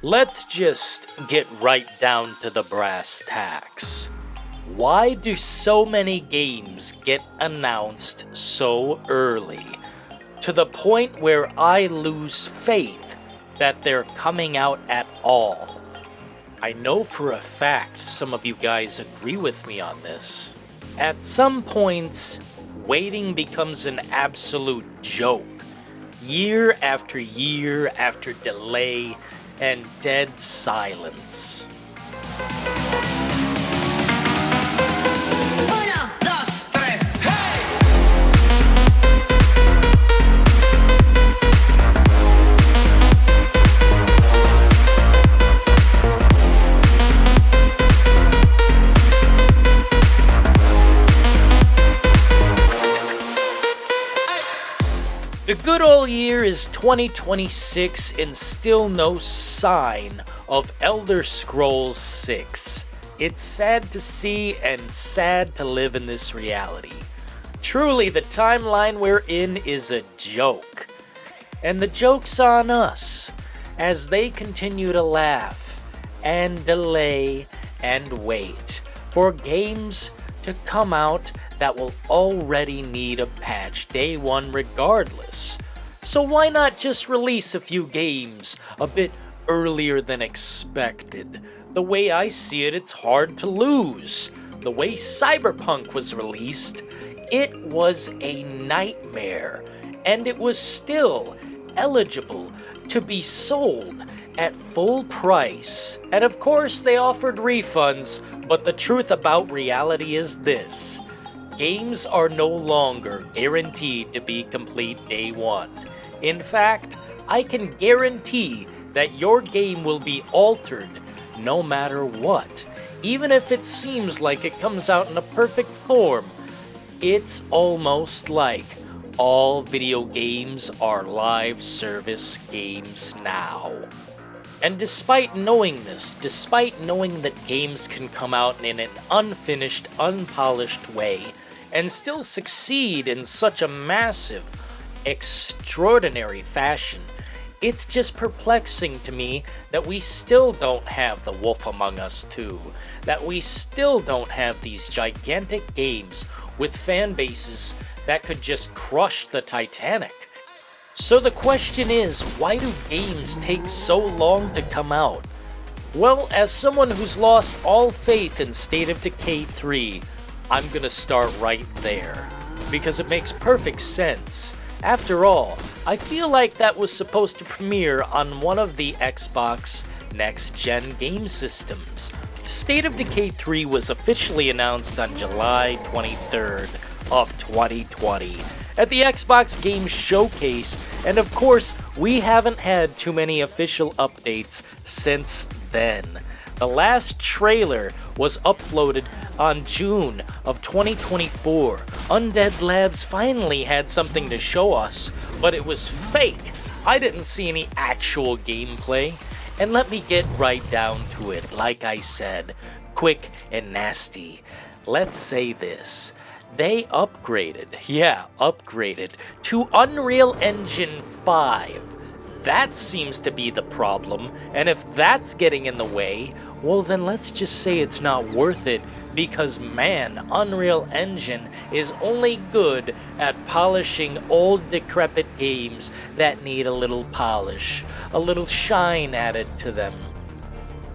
Let's just get right down to the brass tacks. Why do so many games get announced so early? To the point where I lose faith that they're coming out at all. I know for a fact some of you guys agree with me on this. At some points, waiting becomes an absolute joke. Year after delay and dead silence. The good old year is 2026 and still no sign of Elder Scrolls 6. It's sad to see and sad to live in this reality. Truly, the timeline we're in is a joke. And the joke's on us, as they continue to laugh and delay and wait for games to come out that will already need a patch day one regardless. So why not just release a few games a bit earlier than expected? The way I see it, it's hard to lose. The way Cyberpunk was released, it was a nightmare, and it was still eligible to be sold at full price. And of course they offered refunds, but the truth about reality is this. Games are no longer guaranteed to be complete day one. In fact, I can guarantee that your game will be altered no matter what. Even if it seems like it comes out in a perfect form, it's almost like all video games are live service games now. And despite knowing this, despite knowing that games can come out in an unfinished, unpolished way, and still succeed in such a massive, extraordinary fashion, it's just perplexing to me that we still don't have The Wolf Among Us 2, that we still don't have these gigantic games with fan bases that could just crush the Titanic. So the question is, why do games take so long to come out? Well, as someone who's lost all faith in State of Decay 3, I'm gonna start right there, because it makes perfect sense. After all, I feel like that was supposed to premiere on one of the Xbox next-gen game systems. State of Decay 3 was officially announced on July 23rd of 2020 at the Xbox Game Showcase, and of course, we haven't had too many official updates since then. The last trailer was uploaded on June of 2024. Undead Labs finally had something to show us, but it was fake. I didn't see any actual gameplay. And let me get right down to it, like I said, quick and nasty. Let's say this. They upgraded to Unreal Engine 5. That seems to be the problem, and if that's getting in the way, well then let's just say it's not worth it, because man, Unreal Engine is only good at polishing old decrepit games that need a little polish, a little shine added to them.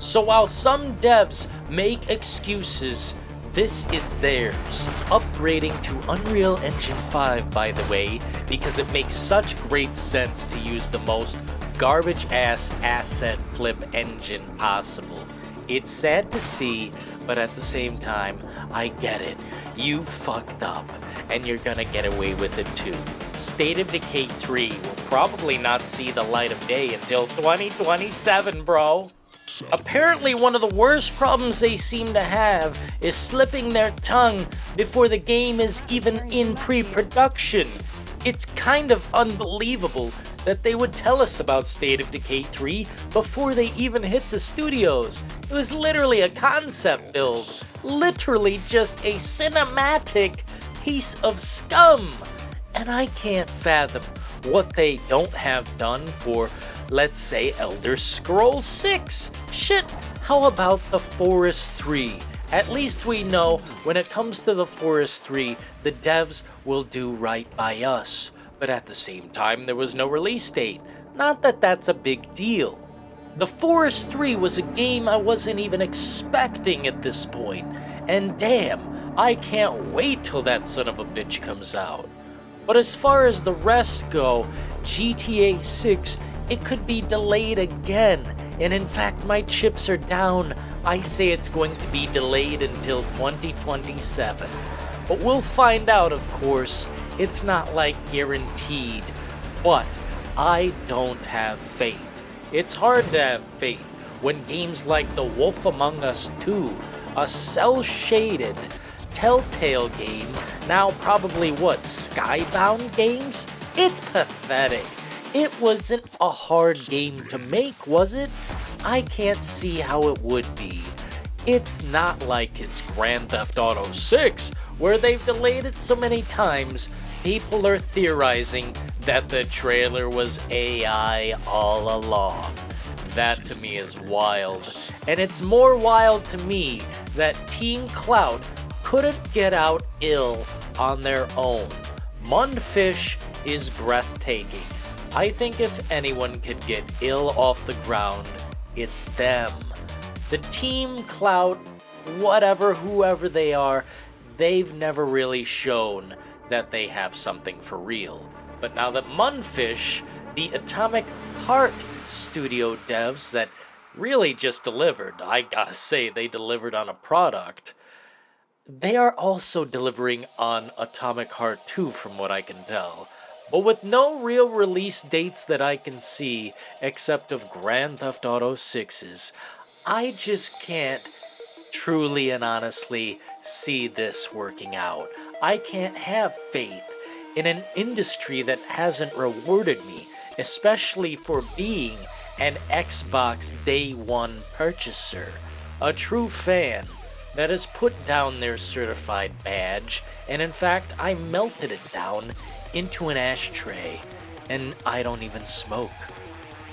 So while some devs make excuses, this is theirs. Upgrading to Unreal Engine 5, by the way, because it makes such great sense to use the most garbage-ass asset flip engine possible. It's sad to see, but at the same time, I get it. You fucked up, and you're gonna get away with it too. State of Decay 3 will probably not see the light of day until 2027, bro. Apparently one of the worst problems they seem to have is slipping their tongue before the game is even in pre-production. It's kind of unbelievable that they would tell us about State of Decay 3 before they even hit the studios. It was literally a concept build, literally just a cinematic piece of scum. And I can't fathom what they don't have done for let's say Elder Scrolls 6. Shit, how about the Forest 3? At least we know when it comes to the Forest 3, the devs will do right by us. But at the same time, there was no release date. Not that that's a big deal. The Forest 3 was a game I wasn't even expecting at this point, and damn, I can't wait till that son of a bitch comes out. But as far as the rest go, GTA 6, it could be delayed again, and in fact my chips are down. I say it's going to be delayed until 2027. But we'll find out, of course. It's not like guaranteed, but I don't have faith. It's hard to have faith when games like The Wolf Among Us 2, a cel-shaded Telltale game, now probably Skybound Games? It's pathetic. It wasn't a hard game to make, was it? I can't see how it would be. It's not like it's Grand Theft Auto 6, where they've delayed it so many times, people are theorizing that the trailer was AI all along. That to me is wild. And it's more wild to me that Team Cloud couldn't get out ill on their own. Mundfish is breathtaking. I think if anyone could get ill off the ground, it's them. The Team Cloud, whoever they are, they've never really shown that they have something for real. But now that Mundfish, the Atomic Heart studio devs that really just delivered, I gotta say, they delivered on a product, they are also delivering on Atomic Heart 2 from what I can tell. But with no real release dates that I can see, except of Grand Theft Auto 6's, I just can't truly and honestly see this working out. I can't have faith in an industry that hasn't rewarded me, especially for being an Xbox Day 1 purchaser, a true fan that has put down their certified badge, and in fact I melted it down into an ashtray, and I don't even smoke.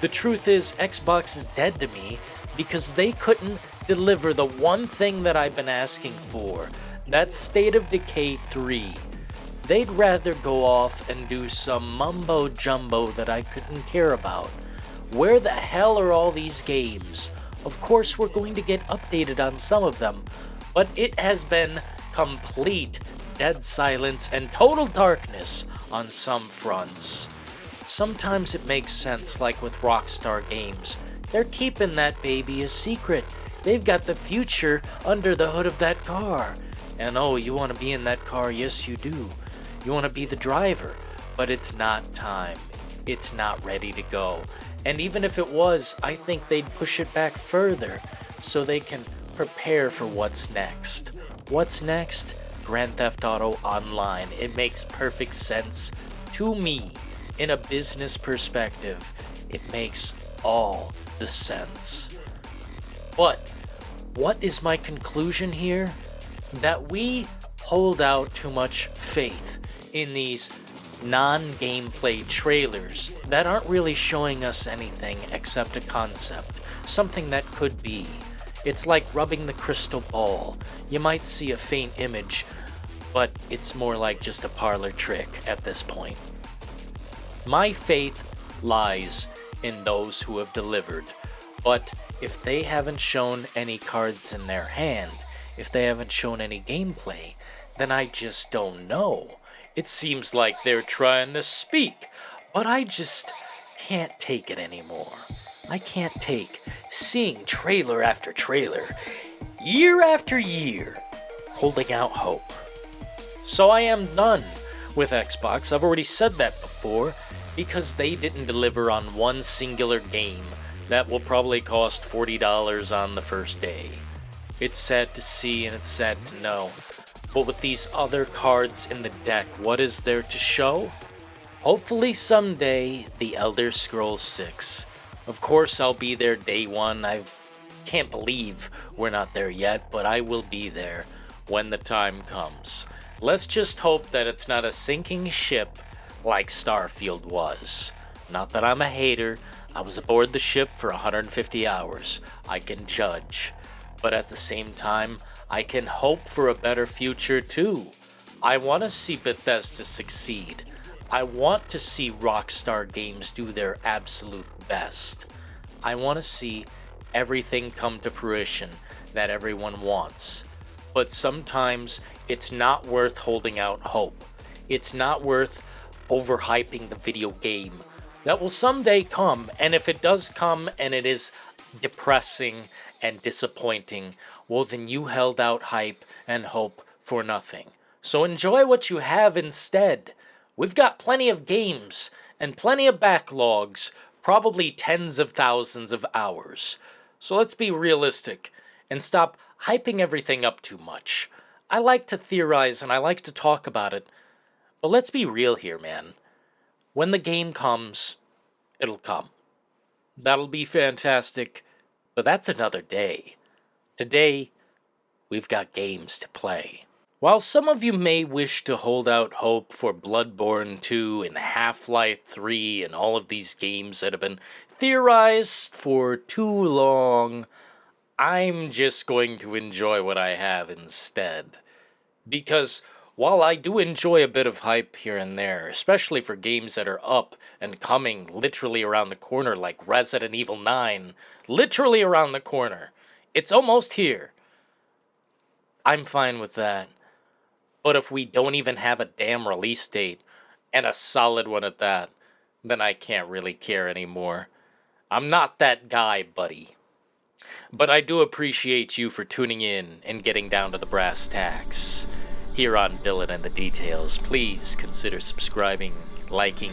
The truth is, Xbox is dead to me because they couldn't deliver the one thing that I've been asking for. That's State of Decay 3. They'd rather go off and do some mumbo jumbo that I couldn't care about. Where the hell are all these games? Of course we're going to get updated on some of them, but it has been complete dead silence and total darkness on some fronts. Sometimes it makes sense, like with Rockstar games. They're keeping that baby a secret. They've got the future under the hood of that car. And oh, you want to be in that car? Yes, you do. You want to be the driver. But it's not time. It's not ready to go. And even if it was, I think they'd push it back further so they can prepare for what's next. What's next? Grand Theft Auto Online. It makes perfect sense to me. In a business perspective, it makes all the sense. But what is my conclusion here? That we hold out too much faith in these non-gameplay trailers that aren't really showing us anything except a concept, something that could be. It's like rubbing the crystal ball. You might see a faint image, but it's more like just a parlor trick at this point. My faith lies in those who have delivered, but if they haven't shown any cards in their hand, if they haven't shown any gameplay, then I just don't know. It seems like they're trying to speak, but I just can't take it anymore. I can't take seeing trailer after trailer, year after year, holding out hope. So I am done with Xbox. I've already said that before, because they didn't deliver on one singular game that will probably cost $40 on the first day. It's sad to see and it's sad to know. But with these other cards in the deck, what is there to show? Hopefully someday, the Elder Scrolls 6. Of course I'll be there day one. I can't believe we're not there yet, but I will be there when the time comes. Let's just hope that it's not a sinking ship like Starfield was. Not that I'm a hater, I was aboard the ship for 150 hours. I can judge. But at the same time, I can hope for a better future too. I want to see Bethesda succeed. I want to see Rockstar Games do their absolute best. I want to see everything come to fruition that everyone wants. But sometimes it's not worth holding out hope. It's not worth overhyping the video game. That will someday come, and if it does come and it is depressing and disappointing, well then you held out hype and hope for nothing. So enjoy what you have instead. We've got plenty of games and plenty of backlogs, probably tens of thousands of hours. So let's be realistic and stop hyping everything up too much. I like to theorize and I like to talk about it, but let's be real here, man. When the game comes, it'll come. That'll be fantastic, but that's another day. Today, we've got games to play. While some of you may wish to hold out hope for Bloodborne 2 and Half-Life 3 and all of these games that have been theorized for too long, I'm just going to enjoy what I have instead. Because while I do enjoy a bit of hype here and there, especially for games that are up and coming literally around the corner like Resident Evil 9, literally around the corner, it's almost here, I'm fine with that. But if we don't even have a damn release date, and a solid one at that, then I can't really care anymore. I'm not that guy, buddy. But I do appreciate you for tuning in and getting down to the brass tacks. Here on Dillon In The Details, please consider subscribing, liking,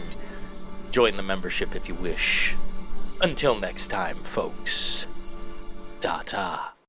join the membership if you wish. Until next time, folks. Ta-ta.